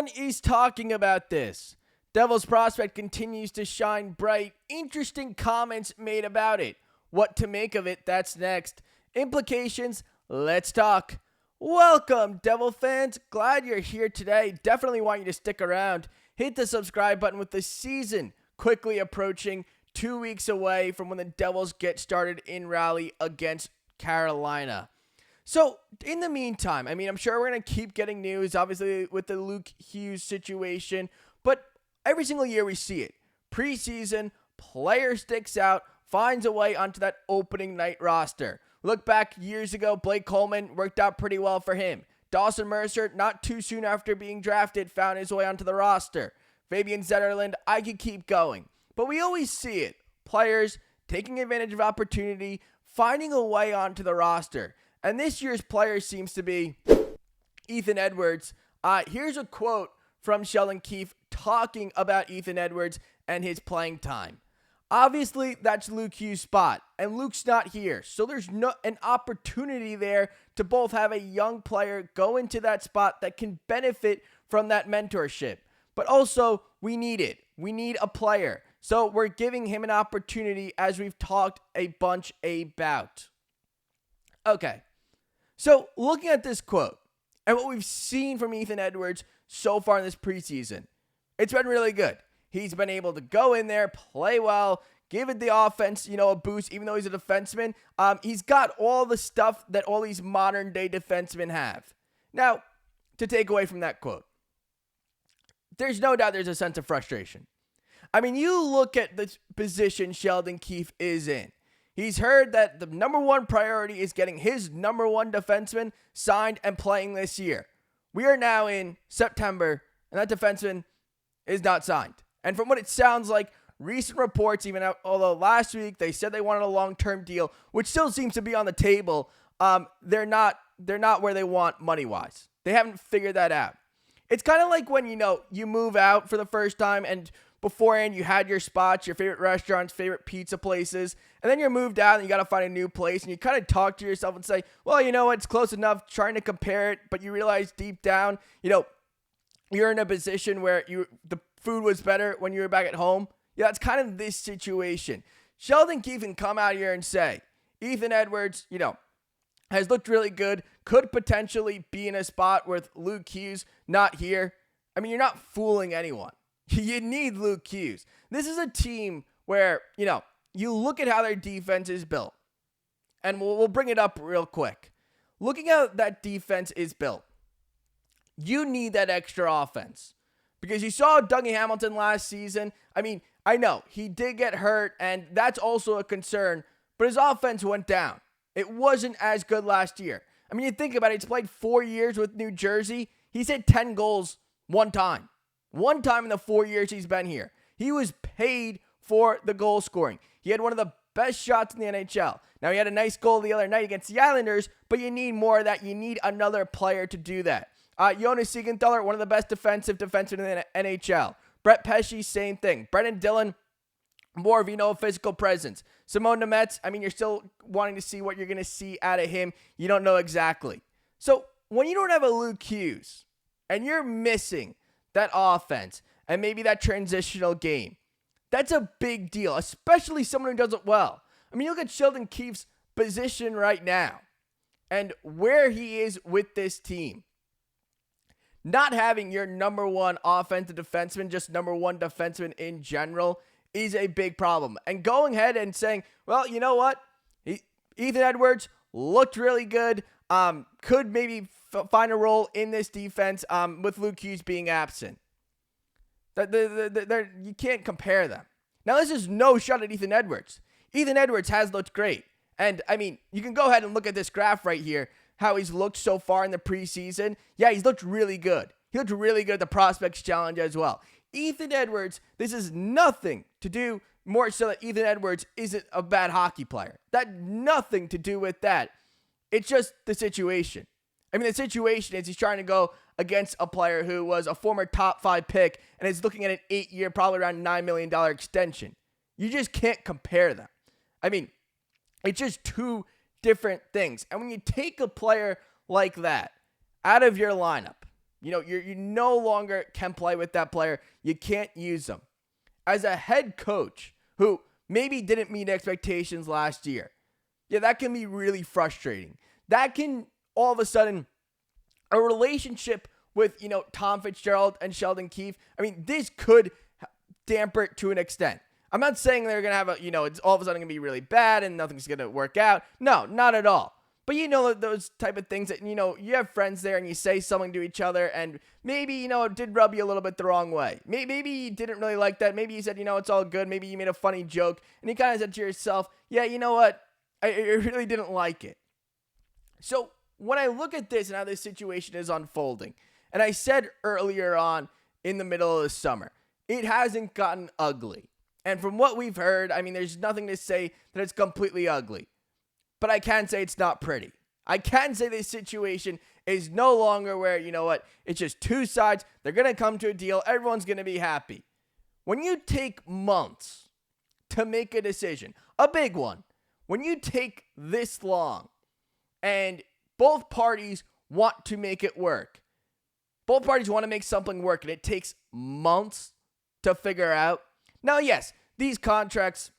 Everyone is talking about this. Devils prospect continues to shine bright. Interesting comments made about it. What to make of it, that's next. Implications, let's talk. Welcome, Devil fans. Glad you're here today. Definitely want you to stick around. Hit the subscribe button with the season quickly approaching, 2 weeks away from when the Devils get started in Raleigh against Carolina. So, in the meantime, I'm sure we're going to keep getting news, obviously, with the Luke Hughes situation, but every single year we see it. Preseason, player sticks out, finds a way onto that opening night roster. Look back years ago, Blake Coleman worked out pretty well for him. Dawson Mercer, not too soon after being drafted, found his way onto the roster. Fabian Zetterlund, I could keep going. But we always see it. Players taking advantage of opportunity, finding a way onto the roster. And this year's player seems to be Ethan Edwards. Here's a quote from Sheldon Keefe talking about Ethan Edwards and his playing time. Obviously, that's Luke Hughes' spot, and Luke's not here. So there's an opportunity there to both have a young player go into that spot that can benefit from that mentorship. But also, we need it. We need a player. So we're giving him an opportunity as we've talked a bunch about. Okay. So, looking at this quote and what we've seen from Ethan Edwards so far in this preseason, it's been really good. He's been able to go in there, play well, give it the offense, a boost, even though he's a defenseman. He's got all the stuff that all these modern-day defensemen have. Now, to take away from that quote, there's no doubt there's a sense of frustration. You look at the position Sheldon Keefe is in. He's heard that the number one priority is getting his number one defenseman signed and playing this year. We are now in September, and that defenseman is not signed. And from what it sounds like, recent reports, although last week they said they wanted a long-term deal, which still seems to be on the table, they're not where they want money-wise. They haven't figured that out. It's kind of like when, you move out for the first time and beforehand, you had your spots, your favorite restaurants, favorite pizza places, and then you're moved out and you got to find a new place, and you kind of talk to yourself and say, well, you know what, it's close enough, trying to compare it, but you realize deep down, you're in a position where the food was better when you were back at home. Yeah, it's kind of this situation. Sheldon Keefe can come out here and say, Ethan Edwards, has looked really good, could potentially be in a spot with Luke Hughes not here. You're not fooling anyone. You need Luke Hughes. This is a team where, you look at how their defense is built. And we'll bring it up real quick. Looking at how that defense is built, you need that extra offense. Because you saw Dougie Hamilton last season. I know he did get hurt, and that's also a concern. But his offense went down. It wasn't as good last year. You think about it. He's played 4 years with New Jersey. He's hit 10 goals one time. One time in the 4 years he's been here. He was paid for the goal scoring. He had one of the best shots in the NHL. Now, he had a nice goal the other night against the Islanders, but you need more of that. You need another player to do that. Jonas Siegenthaler, one of the best defensemen in the NHL. Brett Pesce, same thing. Brenden, Dillon, more of, a physical presence. Simon Nemec, you're still wanting to see what you're going to see out of him. You don't know exactly. So, when you don't have a Luke Hughes, and you're missing that offense, and maybe that transitional game, that's a big deal, especially someone who does it well. You look at Sheldon Keefe's position right now, and where he is with this team. Not having your number one offensive defenseman, just number one defenseman in general, is a big problem. And going ahead and saying, well, you know what? Ethan Edwards looked really good, could maybe find a role in this defense with Luke Hughes being absent. You can't compare them. Now, this is no shot at Ethan Edwards. Ethan Edwards has looked great. And, you can go ahead and look at this graph right here, how he's looked so far in the preseason. Yeah, he's looked really good. He looked really good at the Prospects Challenge as well. Ethan Edwards, this is nothing to do more so that Ethan Edwards isn't a bad hockey player. That nothing to do with that. It's just the situation. The situation is he's trying to go against a player who was a former top 5 pick and is looking at an 8-year, probably around $9 million extension. You just can't compare them. It's just two different things. And when you take a player like that out of your lineup, You no longer can play with that player. You can't use them. As a head coach who maybe didn't meet expectations last year, yeah, that can be really frustrating. That can, all of a sudden, a relationship with, Tom Fitzgerald and Sheldon Keefe, this could damper it to an extent. I'm not saying they're going to have it's all of a sudden going to be really bad and nothing's going to work out. No, not at all. But those type of things that, you have friends there and you say something to each other and maybe, it did rub you a little bit the wrong way. Maybe you didn't really like that. Maybe you said, it's all good. Maybe you made a funny joke and you kind of said to yourself, yeah, you know what? I really didn't like it. So when I look at this and how this situation is unfolding, and I said earlier on in the middle of the summer, it hasn't gotten ugly. And from what we've heard, there's nothing to say that it's completely ugly. But I can say it's not pretty. I can say this situation is no longer where, it's just two sides. They're going to come to a deal. Everyone's going to be happy. When you take months to make a decision, a big one, when you take this long and both parties want to make it work, both parties want to make something work and it takes months to figure out. Now, yes, these contracts,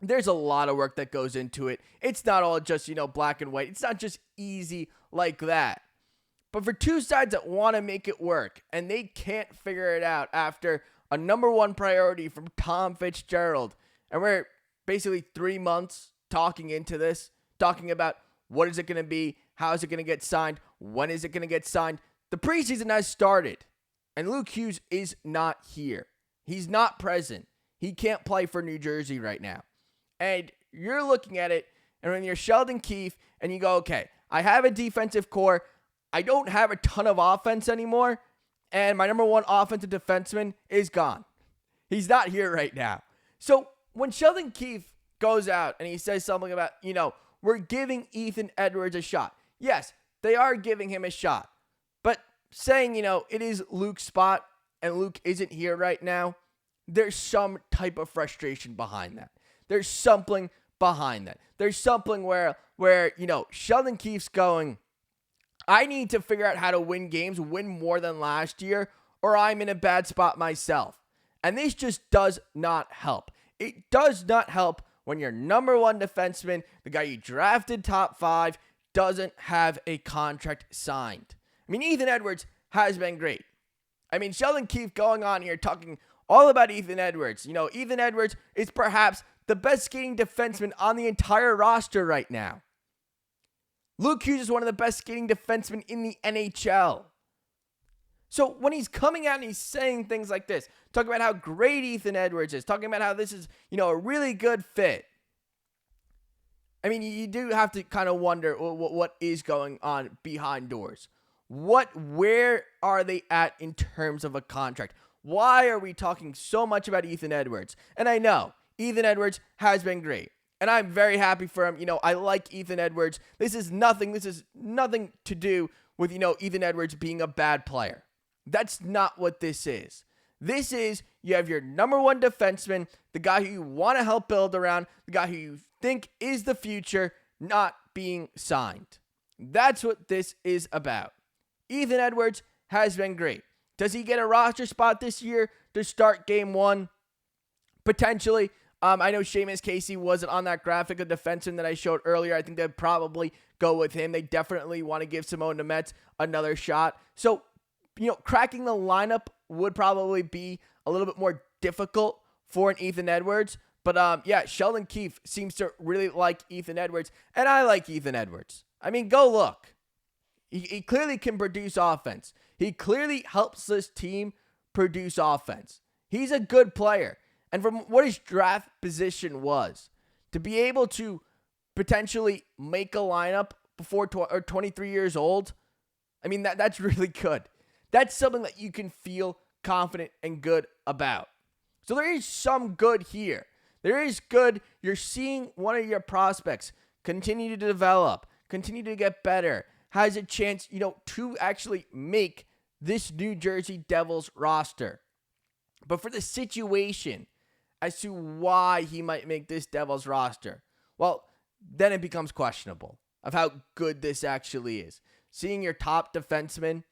there's a lot of work that goes into it. It's not all just, black and white. It's not just easy like that. But for two sides that want to make it work and they can't figure it out after a number one priority from Tom Fitzgerald, and we're basically 3 months talking into this, talking about what is it going to be, how is it going to get signed, when is it going to get signed. The preseason has started, and Luke Hughes is not here. He's not present. He can't play for New Jersey right now. And you're looking at it, and when you're Sheldon Keefe, and you go, okay, I have a defensive core. I don't have a ton of offense anymore, and my number one offensive defenseman is gone. He's not here right now. So when Sheldon Keefe goes out and he says something about, we're giving Ethan Edwards a shot. Yes, they are giving him a shot. But saying, it is Luke's spot and Luke isn't here right now, there's some type of frustration behind that. There's something behind that. There's something where Sheldon Keefe's going, I need to figure out how to win games, win more than last year, or I'm in a bad spot myself. And this just does not help. It does not help when your number one defenseman, the guy you drafted top 5, doesn't have a contract signed. Ethan Edwards has been great. Sheldon Keefe going on here talking all about Ethan Edwards. Ethan Edwards is perhaps the best skating defenseman on the entire roster right now. Luke Hughes is one of the best skating defensemen in the NHL. So when he's coming out and he's saying things like this, talking about how great Ethan Edwards is, talking about how this is, a really good fit. You do have to kind of wonder what is going on behind doors. Where are they at in terms of a contract? Why are we talking so much about Ethan Edwards? And I know Ethan Edwards has been great. And I'm very happy for him. I like Ethan Edwards. This is nothing to do with, Ethan Edwards being a bad player. That's not what this is. This is, you have your number one defenseman, the guy who you want to help build around, the guy who you think is the future, not being signed. That's what this is about. Ethan Edwards has been great. Does he get a roster spot this year to start game 1? Potentially. I know Seamus Casey wasn't on that graphic of defenseman that I showed earlier. I think they'd probably go with him. They definitely want to give Simone Nemec another shot. So, cracking the lineup would probably be a little bit more difficult for an Ethan Edwards. But, Sheldon Keefe seems to really like Ethan Edwards. And I like Ethan Edwards. Go look. He clearly can produce offense. He clearly helps this team produce offense. He's a good player. And from what his draft position was, to be able to potentially make a lineup before 23 years old, that's really good. That's something that you can feel confident and good about. So there is some good here. There is good. You're seeing one of your prospects continue to develop, continue to get better, has a chance, to actually make this New Jersey Devils roster. But for the situation as to why he might make this Devils roster, well, then it becomes questionable of how good this actually is. Seeing your top defenseman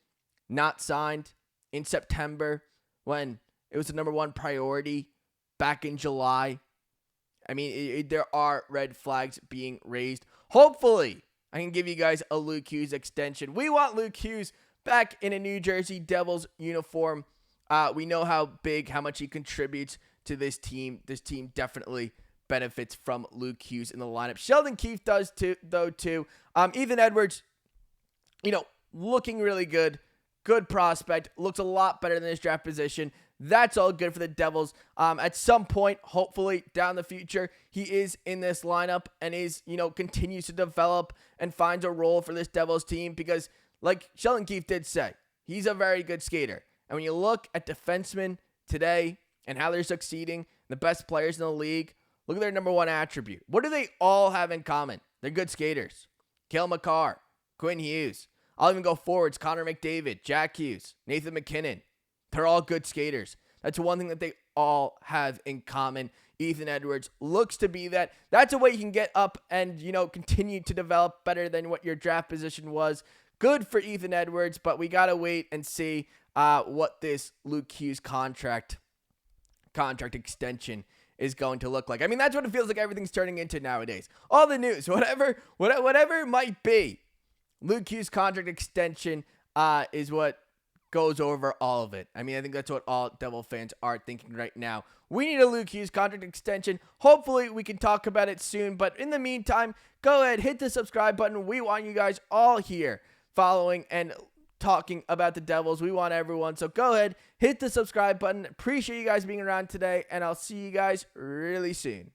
not signed in September when it was the number one priority back in July. I mean, there are red flags being raised. Hopefully, I can give you guys a Luke Hughes extension. We want Luke Hughes back in a New Jersey Devils uniform. We know how much he contributes to this team. This team definitely benefits from Luke Hughes in the lineup. Sheldon Keefe does too. Ethan Edwards, looking really good. Good prospect. Looks a lot better than his draft position. That's all good for the Devils. At some point, hopefully down the future, he is in this lineup and continues to develop and finds a role for this Devils team because, like Sheldon Keefe did say, he's a very good skater. And when you look at defensemen today and how they're succeeding, the best players in the league, look at their number one attribute. What do they all have in common? They're good skaters. Cale Makar, Quinn Hughes. I'll even go forwards. Connor McDavid, Jack Hughes, Nathan McKinnon. They're all good skaters. That's one thing that they all have in common. Ethan Edwards looks to be that. That's a way you can get up and, continue to develop better than what your draft position was. Good for Ethan Edwards, but we got to wait and see what this Luke Hughes contract extension is going to look like. I mean, that's what it feels like everything's turning into nowadays. All the news, whatever it might be, Luke Hughes contract extension is what goes over all of it. I mean, I think that's what all Devil fans are thinking right now. We need a Luke Hughes contract extension. Hopefully, we can talk about it soon. But in the meantime, go ahead, hit the subscribe button. We want you guys all here following and talking about the Devils. We want everyone. So go ahead, hit the subscribe button. Appreciate you guys being around today, and I'll see you guys really soon.